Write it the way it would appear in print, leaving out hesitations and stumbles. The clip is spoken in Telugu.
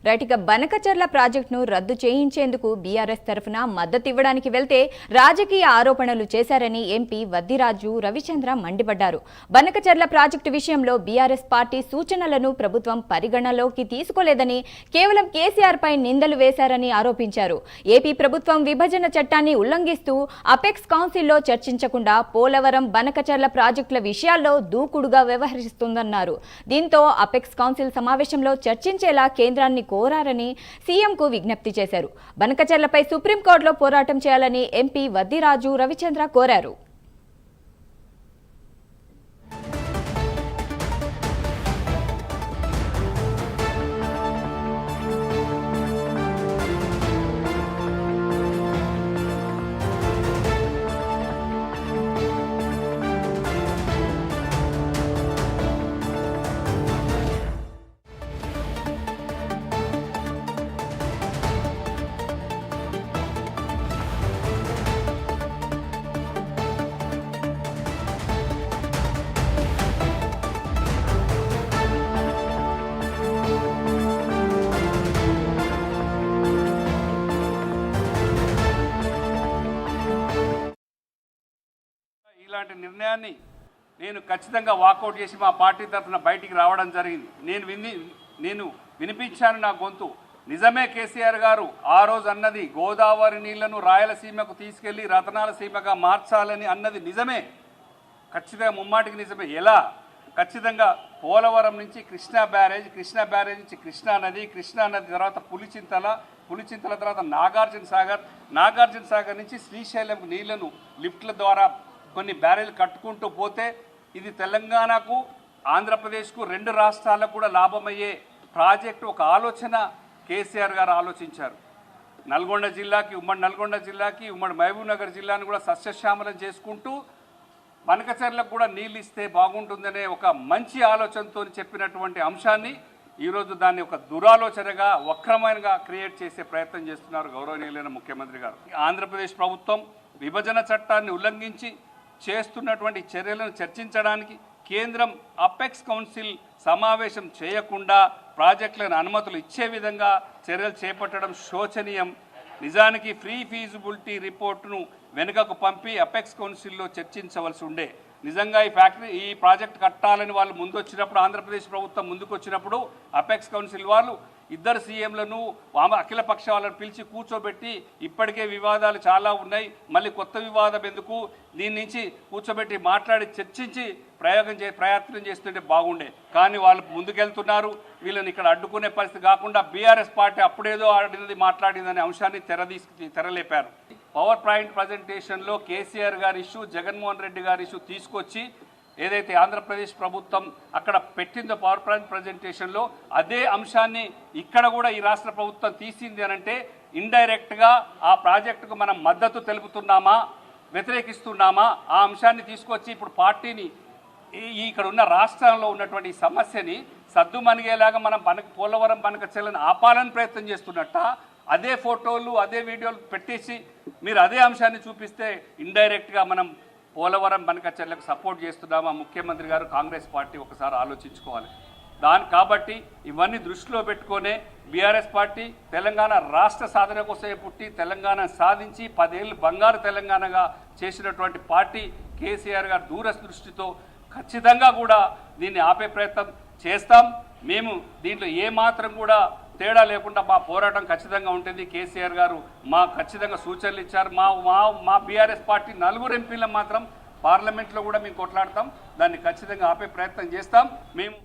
రైట్, బనకచర్ల ప్రాజెక్టును రద్దు చేయించేందుకు బీఆర్ఎస్ తరఫున మద్దతు ఇవ్వడానికి వెళ్తే రాజకీయ ఆరోపణలు చేశారని ఎంపీ వద్దిరాజు రవిచంద్ర మండిపడ్డారు. బనకచర్ల ప్రాజెక్టు విషయంలో బీఆర్ఎస్ పార్టీ సూచనలను ప్రభుత్వం పరిగణలోకి తీసుకోలేదని, కేవలం కేసీఆర్ పై నిందలు వేశారని ఆరోపించారు. ఏపీ ప్రభుత్వం విభజన చట్టాన్ని ఉల్లంఘిస్తూ అపెక్స్ కౌన్సిల్లో చర్చించకుండా పోలవరం, బనకచర్ల ప్రాజెక్టుల విషయాల్లో దూకుడుగా వ్యవహరిస్తుందన్నారు. దీంతో అపెక్స్ కౌన్సిల్ సమావేశంలో చర్చించేలా కేంద్రాన్ని కోరారని సీఎంకు విజ్ఞప్తి చేశారు. బనకచర్లపై సుప్రీంకోర్టులో పోరాటం చేయాలని ఎంపీ వద్దిరాజు రవిచంద్ర కోరారు. ఇలాంటి నిర్ణయాన్ని నేను ఖచ్చితంగా వాకౌట్ చేసి మా పార్టీ తరఫున బయటికి రావడం జరిగింది. నేను వినిపించాను నా గొంతు. నిజమే, కేసీఆర్ గారు ఆ రోజు అన్నది గోదావరి నీళ్లను రాయలసీమకు తీసుకెళ్లి రతనాల సీమగా మార్చాలని అన్నది నిజమే, ఖచ్చితంగా ముమ్మాటికి నిజమే. ఎలా? ఖచ్చితంగా పోలవరం నుంచి కృష్ణా బ్యారేజ్ నుంచి కృష్ణా నది తర్వాత పులిచింతల తర్వాత నాగార్జున సాగర్ నుంచి శ్రీశైలం నీళ్లను లిఫ్ట్ల ద్వారా కొన్ని బ్యారేజ్ కట్టుకుంటూ పోతే ఇది తెలంగాణకు, ఆంధ్రప్రదేశ్కు, రెండు రాష్ట్రాలకు కూడా లాభమయ్యే ప్రాజెక్టు. ఒక ఆలోచన కేసీఆర్ గారు ఆలోచించారు. ఉమ్మడి నల్గొండ జిల్లాకి ఉమ్మడి మహబూబ్ నగర్ జిల్లాను కూడా సస్యశ్యామలం చేసుకుంటూ బనకచర్లకు కూడా నీళ్ళు ఇస్తే బాగుంటుందనే ఒక మంచి ఆలోచనతో చెప్పినటువంటి అంశాన్ని ఈరోజు దాన్ని ఒక దురాలోచనగా, వక్రమైనగా క్రియేట్ చేసే ప్రయత్నం చేస్తున్నారు గౌరవనీయులైన ముఖ్యమంత్రి గారు. ఆంధ్రప్రదేశ్ ప్రభుత్వం విభజన చట్టాన్ని ఉల్లంఘించి చేస్తున్నటువంటి చర్యలను చర్చించడానికి కేంద్రం అపెక్స్ కౌన్సిల్ సమావేశం చేయకుండా ప్రాజెక్టులను అనుమతులు ఇచ్చే విధంగా చర్యలు చేపట్టడం శోచనీయం. నిజానికి ఫ్రీ ఫీజిబిలిటీ రిపోర్టును వెనుకకు పంపి అపెక్స్ కౌన్సిల్లో చర్చించవలసి ఉండే. నిజంగా ఈ ప్రాజెక్ట్ కట్టాలని వాళ్ళు ముందొచ్చినప్పుడు, ఆంధ్రప్రదేశ్ ప్రభుత్వం ముందుకు వచ్చినప్పుడు అపెక్స్ కౌన్సిల్ వాళ్ళు ఇద్దరు సీఎంలను, అఖిల పక్ష వాళ్ళను పిలిచి కూర్చోబెట్టి, ఇప్పటికే వివాదాలు చాలా ఉన్నాయి, మళ్ళీ కొత్త వివాదం ఎందుకు, దీని నుంచి కూర్చోబెట్టి మాట్లాడి చర్చించి ప్రయత్నం చేస్తుంటే బాగుండే. కానీ వాళ్ళు ముందుకెళ్తున్నారు. వీళ్ళని ఇక్కడ అడ్డుకునే పరిస్థితి కాకుండా బీఆర్ఎస్ పార్టీ అప్పుడేదో ఆడినది మాట్లాడిందనే అంశాన్ని తెరలేపారు. పవర్ పాయింట్ ప్రజెంటేషన్లో కేసీఆర్ గారి ఇష్యూ, జగన్మోహన్ రెడ్డి గారి ఇష్యూ తీసుకొచ్చి ఏదైతే ఆంధ్రప్రదేశ్ ప్రభుత్వం అక్కడ పెట్టిందో పవర్ పాయింట్ ప్రజెంటేషన్లో, అదే అంశాన్ని ఇక్కడ కూడా ఈ రాష్ట్ర ప్రభుత్వం తీసింది అనంటే ఇండైరెక్ట్గా ఆ ప్రాజెక్టుకు మనం మద్దతు తెలుపుతున్నామా, వ్యతిరేకిస్తున్నామా, ఆ అంశాన్ని తీసుకొచ్చి ఇప్పుడు పార్టీని ఇక్కడ ఉన్న రాష్ట్రంలో ఉన్నటువంటి సమస్యని సద్దుమణిగేలాగా మనం పోలవరం బనకచర్లను ఆపాలని ప్రయత్నం చేస్తున్నట్ట. అదే ఫోటోలు, అదే వీడియోలు పెట్టేసి మీరు అదే అంశాన్ని చూపిస్తే ఇండైరెక్ట్గా మనం పోలవరం బనకచర్లకు సపోర్ట్ చేస్తున్నామా? ముఖ్యమంత్రి గారు, కాంగ్రెస్ పార్టీ ఒకసారి ఆలోచించుకోవాలి. కాబట్టి ఇవన్నీ దృష్టిలో పెట్టుకునే బీఆర్ఎస్ పార్టీ తెలంగాణ రాష్ట్ర సాధన కోసమే పుట్టి తెలంగాణ సాధించి 10 ఏళ్ళు బంగారు తెలంగాణగా చేసినటువంటి పార్టీ. కేసీఆర్ గారు దూరదృష్టితో ఖచ్చితంగా కూడా దీన్ని ఆపే ప్రయత్నం చేస్తాం. మేము దీంట్లో ఏమాత్రం కూడా తేడా లేకుండా మా పోరాటం ఖచ్చితంగా ఉంటుంది. కేసీఆర్ గారు ఖచ్చితంగా సూచనలు ఇచ్చారు. మా బీఆర్ఎస్ పార్టీ 4 ఎంపీలను మాత్రం పార్లమెంట్లో కూడా మేము కొట్లాడతాం. దాన్ని ఖచ్చితంగా ఆపే ప్రయత్నం చేస్తాం. మేము